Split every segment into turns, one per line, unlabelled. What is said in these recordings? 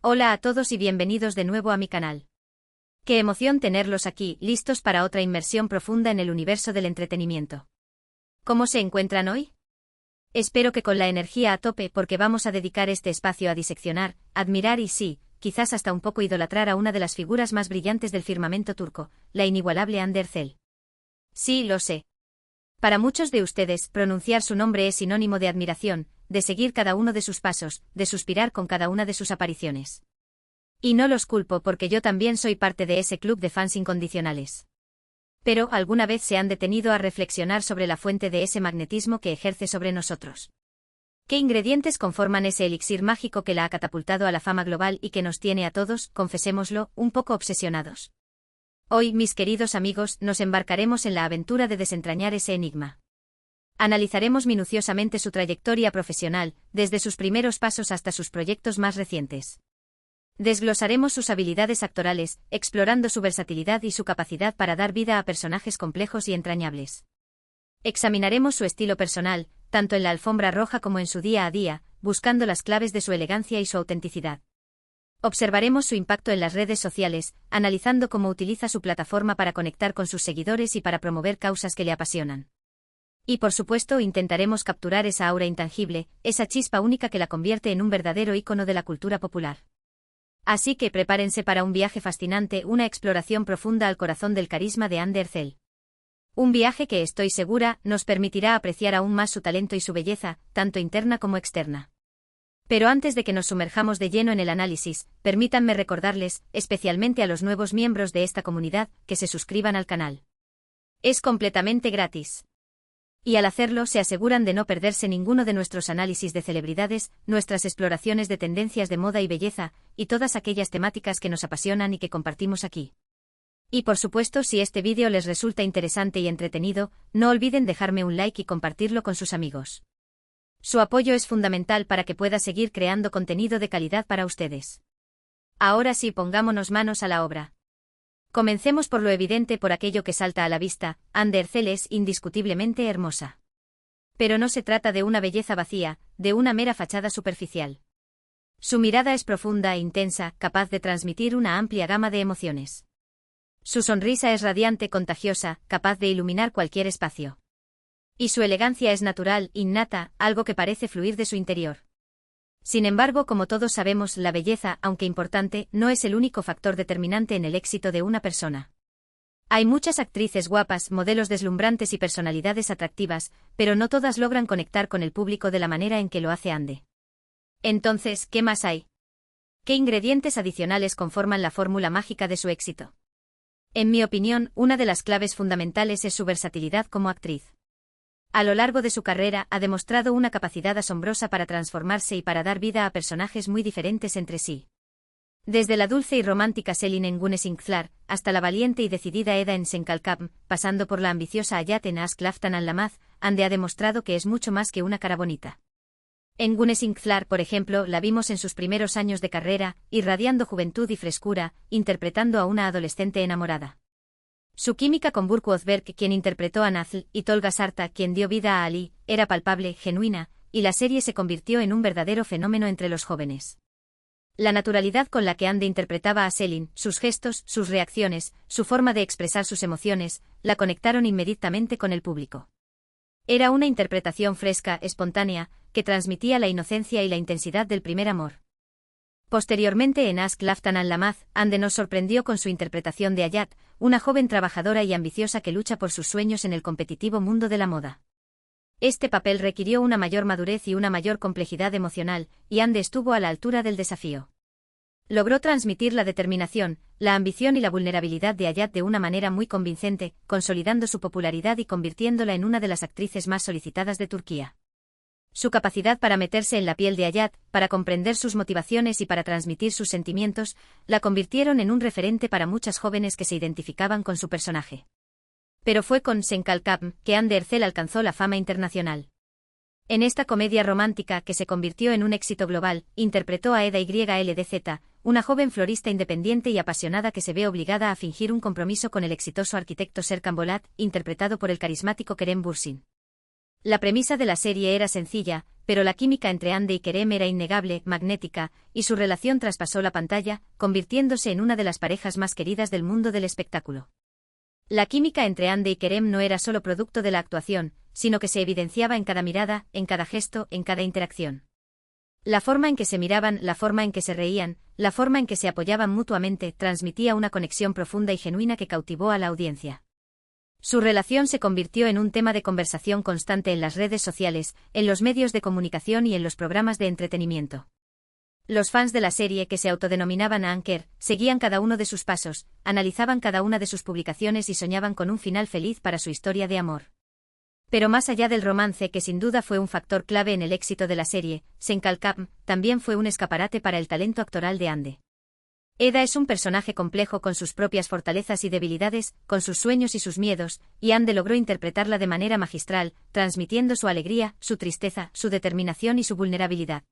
Hola a todos y bienvenidos de nuevo a mi canal. Qué emoción tenerlos aquí, listos para otra inmersión profunda en el universo del entretenimiento. ¿Cómo se encuentran hoy? Espero que con la energía a tope porque vamos a dedicar este espacio a diseccionar, admirar y sí, quizás hasta un poco idolatrar a una de las figuras más brillantes del firmamento turco, la inigualable Hande Erçel. Sí, lo sé. Para muchos de ustedes, pronunciar su nombre es sinónimo de admiración, de seguir cada uno de sus pasos, de suspirar con cada una de sus apariciones. Y no los culpo porque yo también soy parte de ese club de fans incondicionales. Pero, ¿alguna vez se han detenido a reflexionar sobre la fuente de ese magnetismo que ejerce sobre nosotros? ¿Qué ingredientes conforman ese elixir mágico que la ha catapultado a la fama global y que nos tiene a todos, confesémoslo, un poco obsesionados? Hoy, mis queridos amigos, nos embarcaremos en la aventura de desentrañar ese enigma. Analizaremos minuciosamente su trayectoria profesional, desde sus primeros pasos hasta sus proyectos más recientes. Desglosaremos sus habilidades actorales, explorando su versatilidad y su capacidad para dar vida a personajes complejos y entrañables. Examinaremos su estilo personal, tanto en la alfombra roja como en su día a día, buscando las claves de su elegancia y su autenticidad. Observaremos su impacto en las redes sociales, analizando cómo utiliza su plataforma para conectar con sus seguidores y para promover causas que le apasionan. Y por supuesto intentaremos capturar esa aura intangible, esa chispa única que la convierte en un verdadero ícono de la cultura popular. Así que prepárense para un viaje fascinante, una exploración profunda al corazón del carisma de Hande Erçel. Un viaje que estoy segura nos permitirá apreciar aún más su talento y su belleza, tanto interna como externa. Pero antes de que nos sumerjamos de lleno en el análisis, permítanme recordarles, especialmente a los nuevos miembros de esta comunidad, que se suscriban al canal. Es completamente gratis. Y al hacerlo se aseguran de no perderse ninguno de nuestros análisis de celebridades, nuestras exploraciones de tendencias de moda y belleza, y todas aquellas temáticas que nos apasionan y que compartimos aquí. Y por supuesto, si este vídeo les resulta interesante y entretenido, no olviden dejarme un like y compartirlo con sus amigos. Su apoyo es fundamental para que pueda seguir creando contenido de calidad para ustedes. Ahora sí, pongámonos manos a la obra. Comencemos por lo evidente, por aquello que salta a la vista. Hande Erçel es indiscutiblemente hermosa. Pero no se trata de una belleza vacía, de una mera fachada superficial. Su mirada es profunda e intensa, capaz de transmitir una amplia gama de emociones. Su sonrisa es radiante, contagiosa, capaz de iluminar cualquier espacio. Y su elegancia es natural, innata, algo que parece fluir de su interior. Sin embargo, como todos sabemos, la belleza, aunque importante, no es el único factor determinante en el éxito de una persona. Hay muchas actrices guapas, modelos deslumbrantes y personalidades atractivas, pero no todas logran conectar con el público de la manera en que lo hace Hande. Entonces, ¿qué más hay? ¿Qué ingredientes adicionales conforman la fórmula mágica de su éxito? En mi opinión, una de las claves fundamentales es su versatilidad como actriz. A lo largo de su carrera ha demostrado una capacidad asombrosa para transformarse y para dar vida a personajes muy diferentes entre sí. Desde la dulce y romántica Selin en Güneş Inkthlar, hasta la valiente y decidida Eda en Senkalkapm, pasando por la ambiciosa Hayat en Aşk Laftan Anlamaz, Hande ha demostrado que es mucho más que una cara bonita. En Güneş Inkthlar, por ejemplo, la vimos en sus primeros años de carrera, irradiando juventud y frescura, interpretando a una adolescente enamorada. Su química con Burcu Özberk, quien interpretó a Nazlı, y Tolga Sarta, quien dio vida a Ali, era palpable, genuina, y la serie se convirtió en un verdadero fenómeno entre los jóvenes. La naturalidad con la que Hande interpretaba a Selin, sus gestos, sus reacciones, su forma de expresar sus emociones, la conectaron inmediatamente con el público. Era una interpretación fresca, espontánea, que transmitía la inocencia y la intensidad del primer amor. Posteriormente en Aşk Laftan Anlamaz, Hande nos sorprendió con su interpretación de Hayat, una joven trabajadora y ambiciosa que lucha por sus sueños en el competitivo mundo de la moda. Este papel requirió una mayor madurez y una mayor complejidad emocional, y Hande estuvo a la altura del desafío. Logró transmitir la determinación, la ambición y la vulnerabilidad de Hayat de una manera muy convincente, consolidando su popularidad y convirtiéndola en una de las actrices más solicitadas de Turquía. Su capacidad para meterse en la piel de Hayat, para comprender sus motivaciones y para transmitir sus sentimientos, la convirtieron en un referente para muchas jóvenes que se identificaban con su personaje. Pero fue con Senkalkapm que Hande Erçel alcanzó la fama internacional. En esta comedia romántica que se convirtió en un éxito global, interpretó a Eda YLDZ, una joven florista independiente y apasionada que se ve obligada a fingir un compromiso con el exitoso arquitecto Serkan Bolat, interpretado por el carismático Kerem Bürsin. La premisa de la serie era sencilla, pero la química entre Ande y Kerem era innegable, magnética, y su relación traspasó la pantalla, convirtiéndose en una de las parejas más queridas del mundo del espectáculo. La química entre Ande y Kerem no era solo producto de la actuación, sino que se evidenciaba en cada mirada, en cada gesto, en cada interacción. La forma en que se miraban, la forma en que se reían, la forma en que se apoyaban mutuamente, transmitía una conexión profunda y genuina que cautivó a la audiencia. Su relación se convirtió en un tema de conversación constante en las redes sociales, en los medios de comunicación y en los programas de entretenimiento. Los fans de la serie, que se autodenominaban Anker, seguían cada uno de sus pasos, analizaban cada una de sus publicaciones y soñaban con un final feliz para su historia de amor. Pero más allá del romance, que sin duda fue un factor clave en el éxito de la serie, Senkalkam también fue un escaparate para el talento actoral de Ande. Eda es un personaje complejo con sus propias fortalezas y debilidades, con sus sueños y sus miedos, y Ande logró interpretarla de manera magistral, transmitiendo su alegría, su tristeza, su determinación y su vulnerabilidad.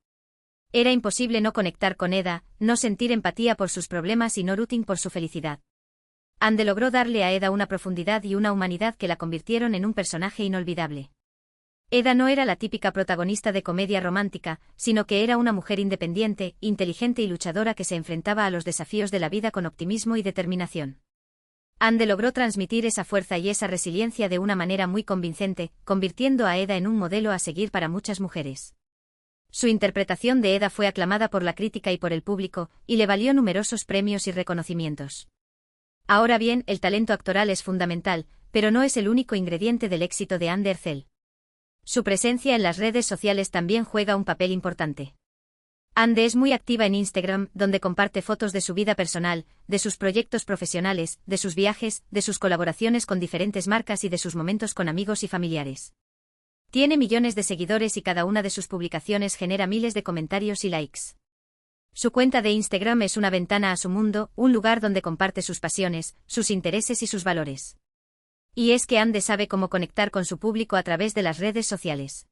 Era imposible no conectar con Eda, no sentir empatía por sus problemas y no rooting por su felicidad. Ande logró darle a Eda una profundidad y una humanidad que la convirtieron en un personaje inolvidable. Eda no era la típica protagonista de comedia romántica, sino que era una mujer independiente, inteligente y luchadora que se enfrentaba a los desafíos de la vida con optimismo y determinación. Ande logró transmitir esa fuerza y esa resiliencia de una manera muy convincente, convirtiendo a Eda en un modelo a seguir para muchas mujeres. Su interpretación de Eda fue aclamada por la crítica y por el público, y le valió numerosos premios y reconocimientos. Ahora bien, el talento actoral es fundamental, pero no es el único ingrediente del éxito de Ande Erçel. Su presencia en las redes sociales también juega un papel importante. Ande es muy activa en Instagram, donde comparte fotos de su vida personal, de sus proyectos profesionales, de sus viajes, de sus colaboraciones con diferentes marcas y de sus momentos con amigos y familiares. Tiene millones de seguidores y cada una de sus publicaciones genera miles de comentarios y likes. Su cuenta de Instagram es una ventana a su mundo, un lugar donde comparte sus pasiones, sus intereses y sus valores. Y es que Ande sabe cómo conectar con su público a través de las redes sociales.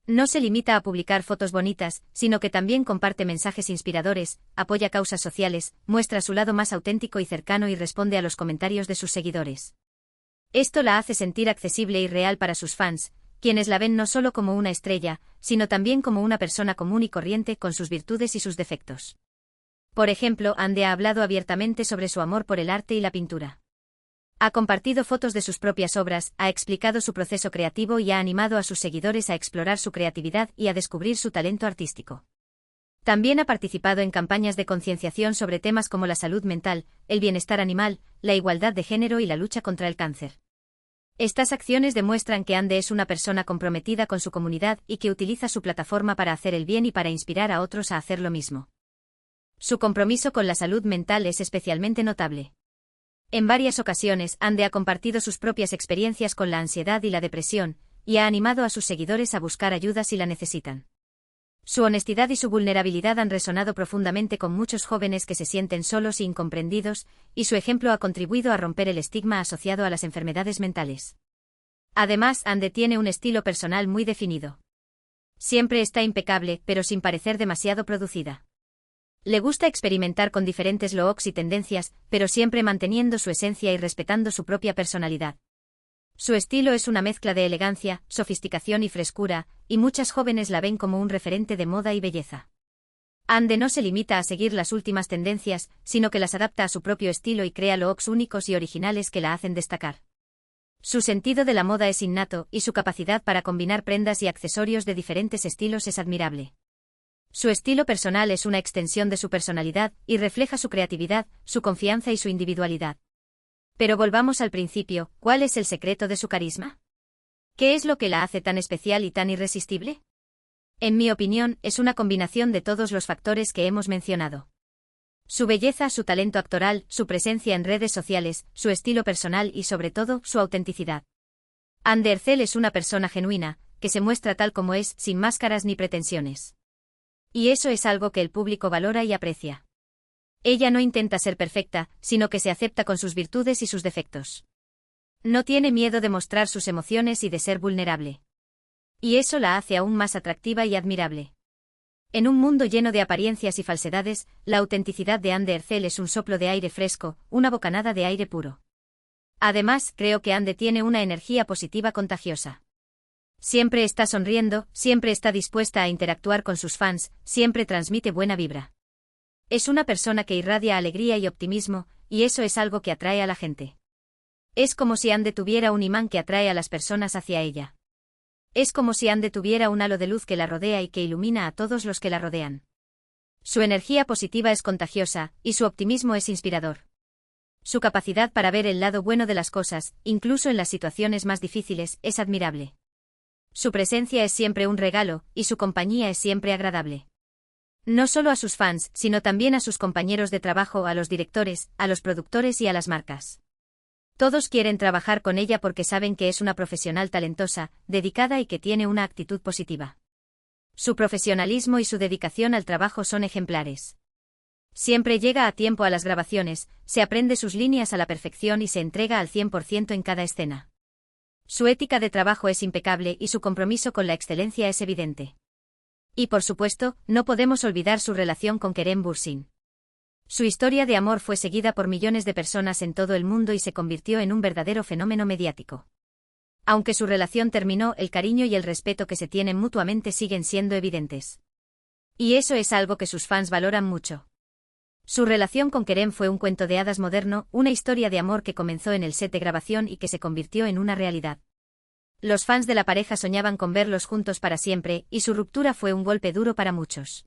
No se limita a publicar fotos bonitas, sino que también comparte mensajes inspiradores, apoya causas sociales, muestra su lado más auténtico y cercano y responde a los comentarios de sus seguidores. Esto la hace sentir accesible y real para sus fans, quienes la ven no solo como una estrella, sino también como una persona común y corriente con sus virtudes y sus defectos. Por ejemplo, Ande ha hablado abiertamente sobre su amor por el arte y la pintura. Ha compartido fotos de sus propias obras, ha explicado su proceso creativo y ha animado a sus seguidores a explorar su creatividad y a descubrir su talento artístico. También ha participado en campañas de concienciación sobre temas como la salud mental, el bienestar animal, la igualdad de género y la lucha contra el cáncer. Estas acciones demuestran que Ande es una persona comprometida con su comunidad y que utiliza su plataforma para hacer el bien y para inspirar a otros a hacer lo mismo. Su compromiso con la salud mental es especialmente notable. En varias ocasiones, Ande ha compartido sus propias experiencias con la ansiedad y la depresión, y ha animado a sus seguidores a buscar ayuda si la necesitan. Su honestidad y su vulnerabilidad han resonado profundamente con muchos jóvenes que se sienten solos e incomprendidos, y su ejemplo ha contribuido a romper el estigma asociado a las enfermedades mentales. Además, Ande tiene un estilo personal muy definido. Siempre está impecable, pero sin parecer demasiado producida. Le gusta experimentar con diferentes looks y tendencias, pero siempre manteniendo su esencia y respetando su propia personalidad. Su estilo es una mezcla de elegancia, sofisticación y frescura, y muchas jóvenes la ven como un referente de moda y belleza. Ande no se limita a seguir las últimas tendencias, sino que las adapta a su propio estilo y crea looks únicos y originales que la hacen destacar. Su sentido de la moda es innato, y su capacidad para combinar prendas y accesorios de diferentes estilos es admirable. Su estilo personal es una extensión de su personalidad, y refleja su creatividad, su confianza y su individualidad. Pero volvamos al principio, ¿cuál es el secreto de su carisma? ¿Qué es lo que la hace tan especial y tan irresistible? En mi opinión, es una combinación de todos los factores que hemos mencionado. Su belleza, su talento actoral, su presencia en redes sociales, su estilo personal y sobre todo, su autenticidad. Ande Erçel es una persona genuina, que se muestra tal como es, sin máscaras ni pretensiones. Y eso es algo que el público valora y aprecia. Ella no intenta ser perfecta, sino que se acepta con sus virtudes y sus defectos. No tiene miedo de mostrar sus emociones y de ser vulnerable. Y eso la hace aún más atractiva y admirable. En un mundo lleno de apariencias y falsedades, la autenticidad de Ande Erçel es un soplo de aire fresco, una bocanada de aire puro. Además, creo que Ande tiene una energía positiva contagiosa. Siempre está sonriendo, siempre está dispuesta a interactuar con sus fans, siempre transmite buena vibra. Es una persona que irradia alegría y optimismo, y eso es algo que atrae a la gente. Es como si Ande tuviera un imán que atrae a las personas hacia ella. Es como si Ande tuviera un halo de luz que la rodea y que ilumina a todos los que la rodean. Su energía positiva es contagiosa, y su optimismo es inspirador. Su capacidad para ver el lado bueno de las cosas, incluso en las situaciones más difíciles, es admirable. Su presencia es siempre un regalo, y su compañía es siempre agradable. No solo a sus fans, sino también a sus compañeros de trabajo, a los directores, a los productores y a las marcas. Todos quieren trabajar con ella porque saben que es una profesional talentosa, dedicada y que tiene una actitud positiva. Su profesionalismo y su dedicación al trabajo son ejemplares. Siempre llega a tiempo a las grabaciones, se aprende sus líneas a la perfección y se entrega al 100% en cada escena. Su ética de trabajo es impecable y su compromiso con la excelencia es evidente. Y por supuesto, no podemos olvidar su relación con Kerem Bürsin. Su historia de amor fue seguida por millones de personas en todo el mundo y se convirtió en un verdadero fenómeno mediático. Aunque su relación terminó, el cariño y el respeto que se tienen mutuamente siguen siendo evidentes. Y eso es algo que sus fans valoran mucho. Su relación con Kerem fue un cuento de hadas moderno, una historia de amor que comenzó en el set de grabación y que se convirtió en una realidad. Los fans de la pareja soñaban con verlos juntos para siempre, y su ruptura fue un golpe duro para muchos.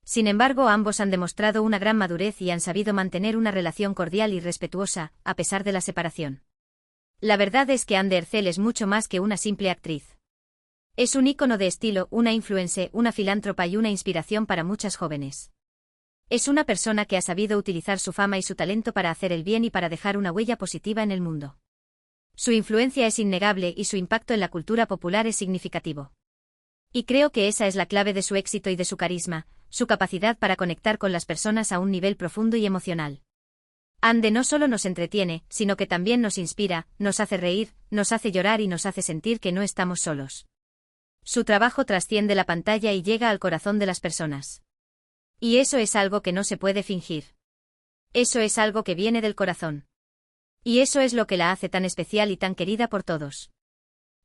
Sin embargo, ambos han demostrado una gran madurez y han sabido mantener una relación cordial y respetuosa, a pesar de la separación. La verdad es que Hande Erçel es mucho más que una simple actriz. Es un ícono de estilo, una influencer, una filántropa y una inspiración para muchas jóvenes. Es una persona que ha sabido utilizar su fama y su talento para hacer el bien y para dejar una huella positiva en el mundo. Su influencia es innegable y su impacto en la cultura popular es significativo. Y creo que esa es la clave de su éxito y de su carisma, su capacidad para conectar con las personas a un nivel profundo y emocional. Hande no solo nos entretiene, sino que también nos inspira, nos hace reír, nos hace llorar y nos hace sentir que no estamos solos. Su trabajo trasciende la pantalla y llega al corazón de las personas. Y eso es algo que no se puede fingir. Eso es algo que viene del corazón. Y eso es lo que la hace tan especial y tan querida por todos.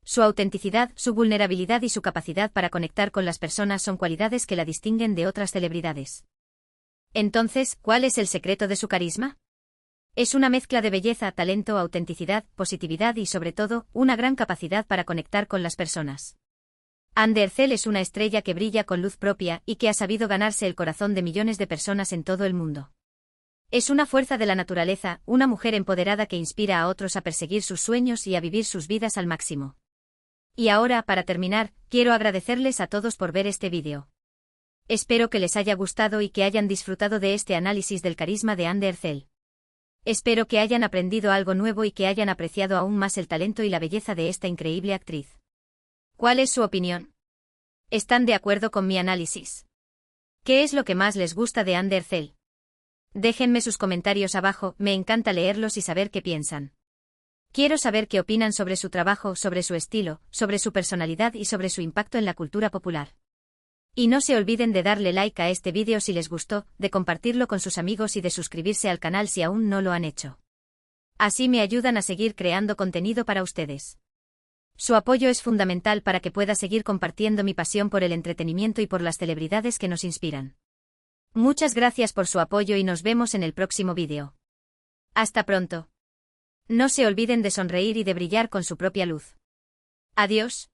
Su autenticidad, su vulnerabilidad y su capacidad para conectar con las personas son cualidades que la distinguen de otras celebridades. Entonces, ¿cuál es el secreto de su carisma? Es una mezcla de belleza, talento, autenticidad, positividad y sobre todo, una gran capacidad para conectar con las personas. Hande Erçel es una estrella que brilla con luz propia y que ha sabido ganarse el corazón de millones de personas en todo el mundo. Es una fuerza de la naturaleza, una mujer empoderada que inspira a otros a perseguir sus sueños y a vivir sus vidas al máximo. Y ahora, para terminar, quiero agradecerles a todos por ver este vídeo. Espero que les haya gustado y que hayan disfrutado de este análisis del carisma de Hande Erçel. Espero que hayan aprendido algo nuevo y que hayan apreciado aún más el talento y la belleza de esta increíble actriz. ¿Cuál es su opinión? ¿Están de acuerdo con mi análisis? ¿Qué es lo que más les gusta de Hande Erçel? Déjenme sus comentarios abajo, me encanta leerlos y saber qué piensan. Quiero saber qué opinan sobre su trabajo, sobre su estilo, sobre su personalidad y sobre su impacto en la cultura popular. Y no se olviden de darle like a este vídeo si les gustó, de compartirlo con sus amigos y de suscribirse al canal si aún no lo han hecho. Así me ayudan a seguir creando contenido para ustedes. Su apoyo es fundamental para que pueda seguir compartiendo mi pasión por el entretenimiento y por las celebridades que nos inspiran. Muchas gracias por su apoyo y nos vemos en el próximo vídeo. Hasta pronto. No se olviden de sonreír y de brillar con su propia luz. Adiós.